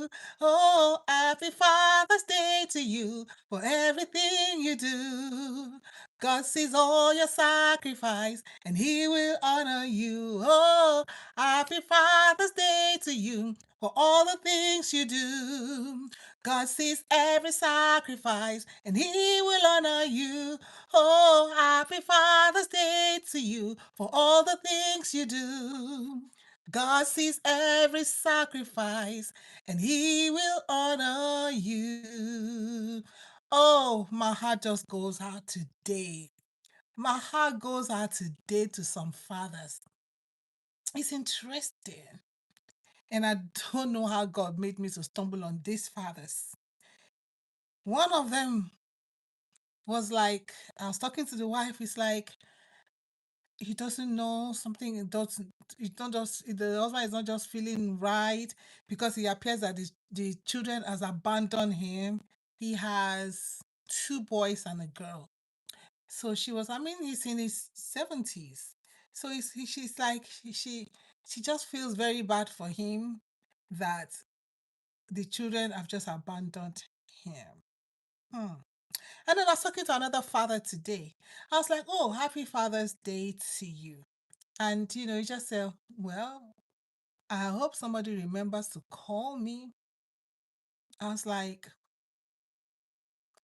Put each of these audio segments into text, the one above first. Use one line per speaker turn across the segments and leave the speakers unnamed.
you. Oh, happy Father's Day to you for everything you do. God sees all your sacrifice and he will honor you. Oh, happy Father's Day to you for all the things you do. God sees every sacrifice and he will honor you. Oh, happy Father's Day to you for all the things you do. God sees every sacrifice and he will honor you. Oh, my heart just goes out today. My heart goes out today to some fathers. It's interesting. And I don't know how God made me to stumble on these fathers. One of them was like, I was talking to the wife, it's like, he doesn't know something, it's not just, the husband is not just feeling right because he appears that the children has abandoned him. He has two boys and a girl. So she was, I mean, he's in his 70s. So she's like, she just feels very bad for him that the children have just abandoned him. Hmm. And then I was talking to another father today. I was like, oh, happy Father's Day to you. And, he just said, well, I hope somebody remembers to call me. I was like,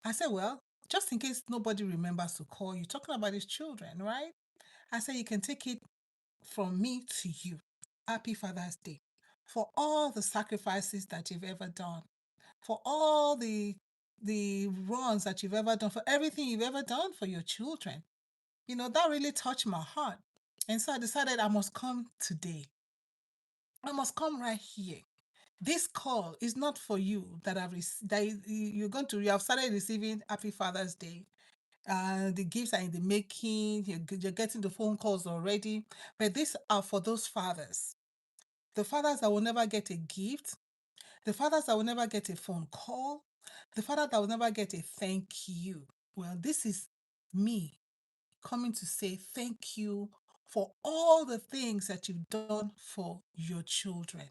I said, well, just in case nobody remembers to call you, talking about his children, right? I said, you can take it from me to you. Happy Father's Day. For all the sacrifices that you've ever done, for all the runs that you've ever done, for everything you've ever done for your children. That really touched my heart. And so I decided I must come today. I must come right here. This call is not for you that you have started receiving Happy Father's Day. The gifts are in the making. You're getting the phone calls already, but these are for those fathers. The fathers that will never get a gift, the fathers that will never get a phone call, the father that will never get a thank you. Well, this is me coming to say thank you for all the things that you've done for your children.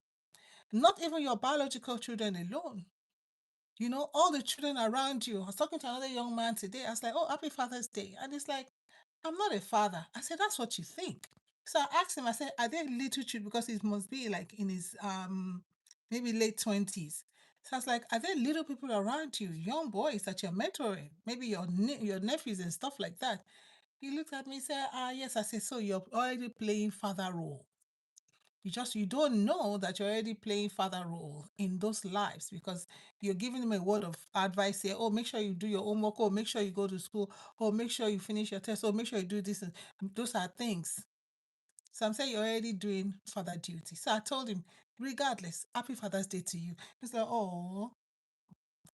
Not even your biological children alone. All the children around you. I was talking to another young man today. I was like, oh, happy Father's Day. And he's like, I'm not a father. I said, that's what you think. So I asked him, I said, are they little children? Because he must be like in his maybe late 20s. So I was like, are there little people around you, young boys that you're mentoring? Maybe your nephews and stuff like that. He looked at me and said, yes. I said, so you're already playing father role. You don't know that you're already playing father role in those lives because you're giving them a word of advice here. Oh, make sure you do your homework. Oh, make sure you go to school. Oh, make sure you finish your test. Oh, make sure you do this. Those are things. So I'm saying you're already doing father duty. So I told him, regardless, happy Father's Day to you. He's like, oh,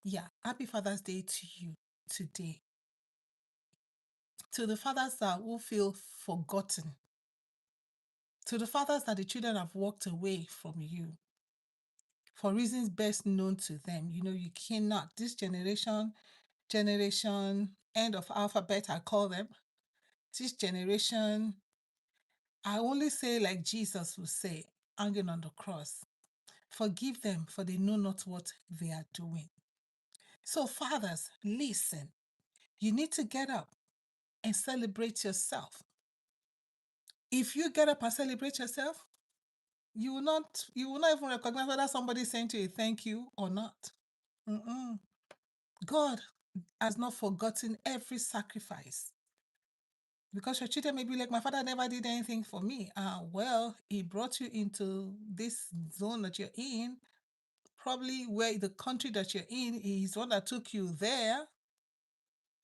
yeah, happy Father's Day to you today. To the fathers that will feel forgotten, to the fathers that the children have walked away from you for reasons best known to them. You cannot, this generation, end of alphabet, I call them, this generation, I only say like Jesus would say, hanging on the cross, forgive them for they know not what they are doing. So fathers, listen, you need to get up and celebrate yourself. If you get up and celebrate yourself, you will not even recognize whether somebody is saying to you thank you or not. Mm-mm. God has not forgotten every sacrifice. Because your children may be like, my father never did anything for me. Well, he brought you into this zone that you're in. Probably where the country that you're in, he's the one that took you there.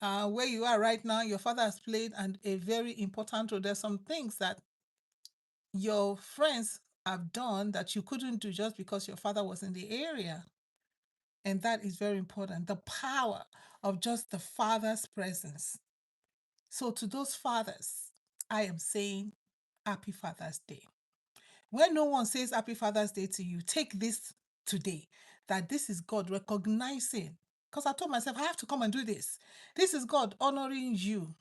Where you are right now, your father has played a very important role. There's some things that your friends have done that you couldn't do just because your father was in the area. And that is very important. The power of just the father's presence. So to those fathers, I am saying Happy Father's Day. When no one says Happy Father's Day to you, take this today, that this is God recognizing. Because I told myself, I have to come and do this. This is God honoring you.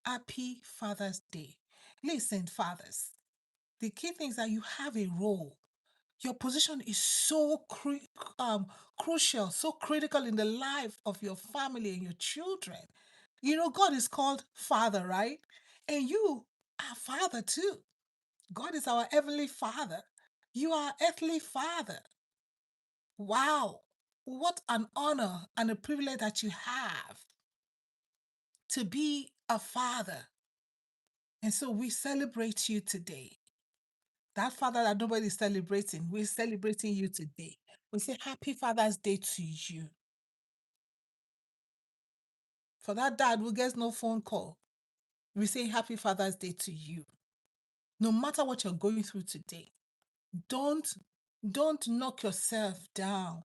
Happy Father's Day. Listen, fathers, the key thing is that you have a role. Your position is so crucial, so critical in the life of your family and your children. You know, God is called Father, right? And you are Father too. God is our heavenly Father. You are earthly Father. Wow. What an honor and a privilege that you have to be a father. And so we celebrate you today. That father that nobody is celebrating, we're celebrating you today. We say Happy Father's Day to you. For that dad who gets no phone call, we say Happy Father's Day to you. No matter what you're going through today, don't don't knock yourself down.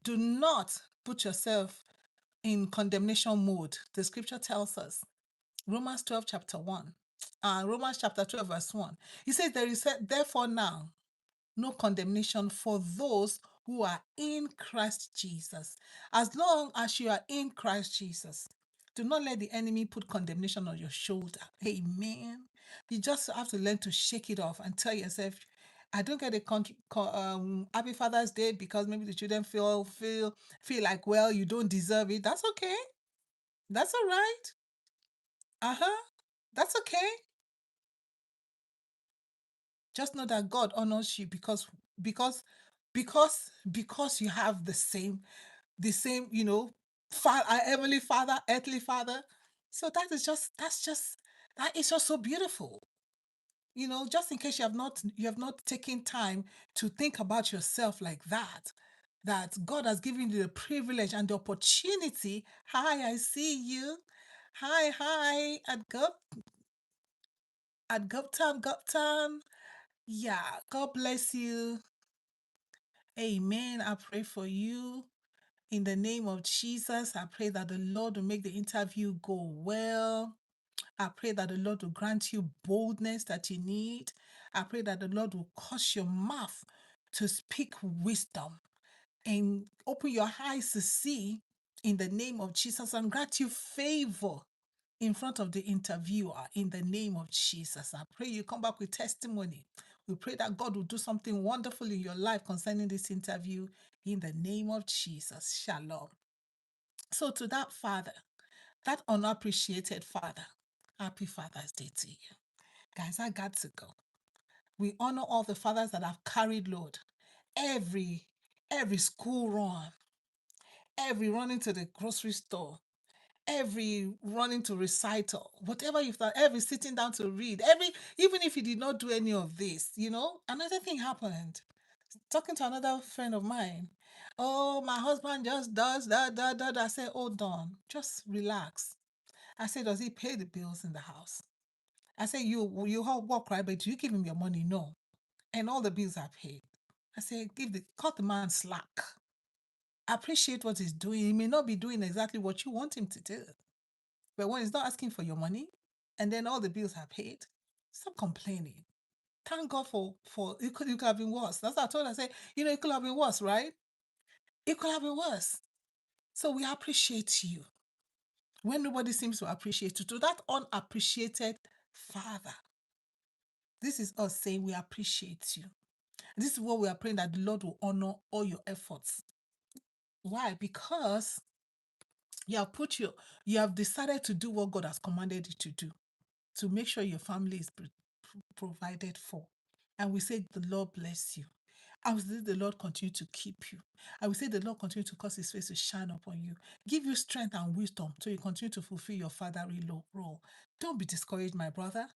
Do not put yourself in condemnation mode. The scripture tells us, Romans 12, chapter 1, Romans chapter 12, verse 1. He says, there is therefore now no condemnation for those who are in Christ Jesus. As long as you are in Christ Jesus, do not let the enemy put condemnation on your shoulder. Amen. You just have to learn to shake it off and tell yourself, I don't get a Happy Father's Day because maybe the children feel like, well, you don't deserve it. That's okay. That's all right. Uh-huh. That's okay. Just know that God honors you because you have the same, heavenly father, earthly father. So that is just so beautiful. Just in case you have not taken time to think about yourself like that God has given you the privilege and the opportunity. Hi, I see you. Hi, at Guptam. Yeah, God bless you. Amen. I pray for you. In the name of Jesus, I pray that the Lord will make the interview go well. I pray that the Lord will grant you boldness that you need. I pray that the Lord will cause your mouth to speak wisdom and open your eyes to see in the name of Jesus and grant you favor in front of the interviewer in the name of Jesus. I pray you come back with testimony. We pray that God will do something wonderful in your life concerning this interview in the name of Jesus. Shalom. So, to that father, that unappreciated father, Happy Father's Day to you. Guys, I got to go. We honor all the fathers that have carried load. Every school run, every running to the grocery store, every running to recital, whatever you've done, every sitting down to read, even if you did not do any of this, another thing happened. Talking to another friend of mine, oh, my husband just does that. I said, hold on, just relax. I said, does he pay the bills in the house? I said, you all work, right? But do you give him your money? No. And all the bills are paid. I said, cut the man slack. Appreciate what he's doing. He may not be doing exactly what you want him to do. But when he's not asking for your money and then all the bills are paid, stop complaining. Thank God for it could have been worse. That's what I told her. I said, it could have been worse, right? It could have been worse. So we appreciate you when nobody seems to appreciate you. To that unappreciated father, this is us saying we appreciate you. This is what we are praying, that the Lord will honor all your efforts. Why? Because you have decided to do what God has commanded you to do, to make sure your family is provided for. And we say, the Lord bless you. I will say the Lord continue to keep you. I will say the Lord continue to cause his face to shine upon you. Give you strength and wisdom so you continue to fulfill your fatherly role. Don't be discouraged, my brother.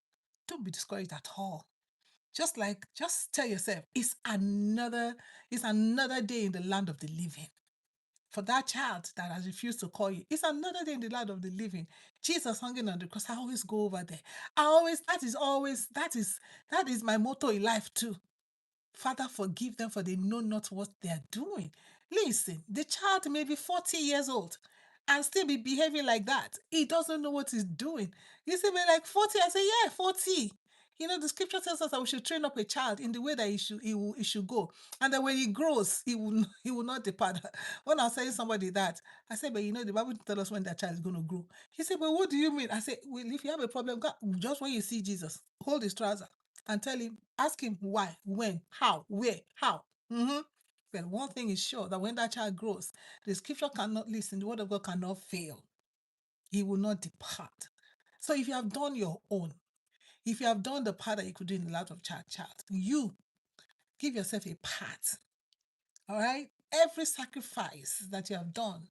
Don't be discouraged at all. Just tell yourself, it's another day in the land of the living. For that child that has refused to call you, it's another day in the land of the living. Jesus hanging on the cross. I always go over there. That is my motto in life too. Father, forgive them, for they know not what they are doing. Listen, the child may be 40 years old and still be behaving like that. He doesn't know what he's doing. You say, like 40? I say, yeah, 40. The scripture tells us that we should train up a child in the way that he should go. And that when he grows, he will not depart. When I was telling somebody that, I said, but the Bible tells us when that child is going to grow. He said, but what do you mean? I said, well, if you have a problem, just when you see Jesus, hold his trouser and ask him why, when, how, where, how. Mhm. But one thing is sure that when that child grows, the scripture cannot listen, the word of God cannot fail. He will not depart. So if you have done your own, if you have done the part that you could do in the life of child, you give yourself a part. All right? Every sacrifice that you have done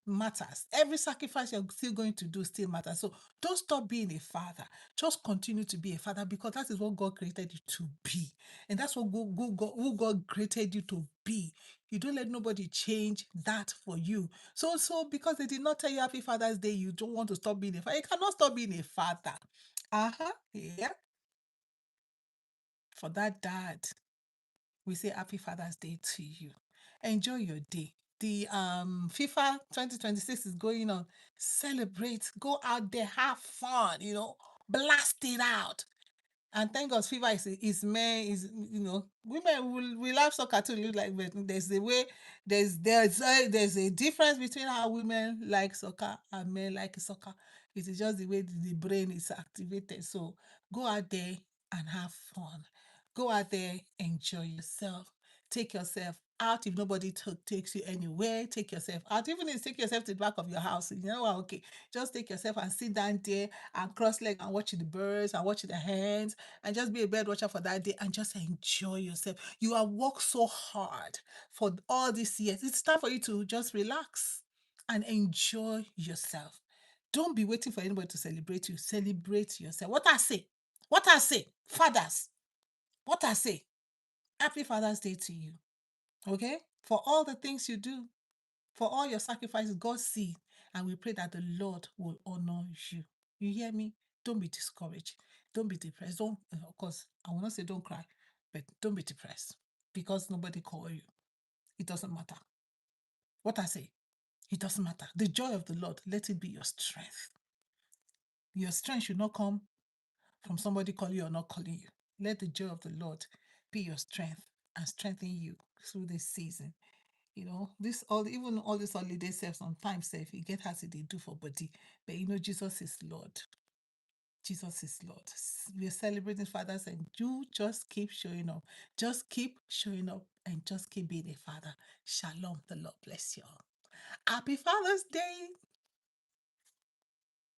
matters. Every sacrifice you're still going to do still matters. So don't stop being a father. Just continue to be a father because that is what God created you to be. And that's what who God created you to be. You don't let nobody change that for you. So because they did not tell you Happy Father's Day, you don't want to stop being a father. You cannot stop being a father. Uh-huh. Yeah. For that dad, we say Happy Father's Day to you. Enjoy your day. The FIFA 2026 is going on. Celebrate, go out there, have fun, blast it out. And thank God, FIFA is men, women will love soccer too, look like, but there's a way, there's a difference between how women like soccer and men like soccer. It is just the way the brain is activated. So go out there and have fun. Go out there, enjoy yourself. Take yourself out if nobody takes you anywhere. Take yourself out. Even if you take yourself to the back of your house, you know what? Okay, just take yourself and sit down there and cross leg and watch the birds and watch the hens and just be a bird watcher for that day and just enjoy yourself. You have worked so hard for all these years. It's time for you to just relax and enjoy yourself. Don't be waiting for anybody to celebrate you. Celebrate yourself. What I say, fathers, what I say, Happy Father's Day to you. Okay? For all the things you do, for all your sacrifices, God sees. And we pray that the Lord will honor you. You hear me? Don't be discouraged. Don't be depressed. Don't, of course, I will not say don't cry, but don't be depressed because nobody called you. It doesn't matter. What I say, it doesn't matter. The joy of the Lord, let it be your strength. Your strength should not come from somebody calling you or not calling you. Let the joy of the Lord be your strength and strengthen you through this season. This all this holiday self sometimes self you get as they do for body, but Jesus is Lord. Jesus is Lord. We're celebrating fathers, and you just keep showing up. Just keep showing up and just keep being a father. Shalom. The Lord bless you all. Happy Father's Day.